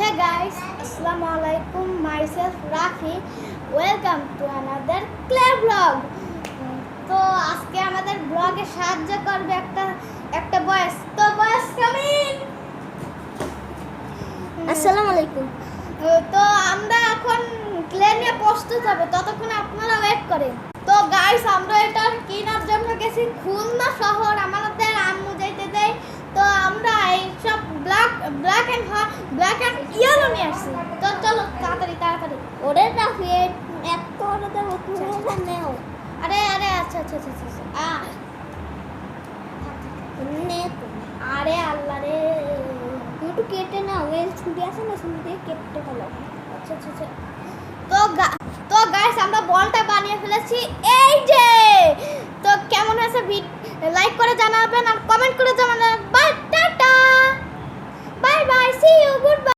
Hey guys, Assalamu alaikum. Myself Rafi. Welcome to another Clay vlog. তো আজকে আমাদের ব্লগে সাহায্য করবে একটা বয়েস। তো বয়েস কামিং। আসসালামু আলাইকুম। তো আমরা এখন ক্লে নিয়ে প্রস্তুত হবে, ততক্ষণ আপনারা ওয়েট করেন। তো গাইস, আমরা এটা কেনার জন্য গেছি খুলনা শহর, আমাদের আম্মু যাইতে দেয়। তো আমরা এই সব ব্ল্যাক এন্ড ইয়েলো নিয়ে আসছি। তো চলো তাড়াতাড়ি। ওরে রাফি এত ওরে ওরে নেও। আরে আচ্ছা নে তো। আরে আল্লাহ রে, একটু কেটে নাও, এর ছুটি আছে না, ছুটি দিয়ে কেটে ফেলো। আচ্ছা তো গাইস, আমরা বলটা বানিয়ে ফেলেছি, এই যে। তো কেমন হয়েছে লাইক করে জানাবেন আর কমেন্ট করে জানাবেন। Bye tata, bye see you, good bye.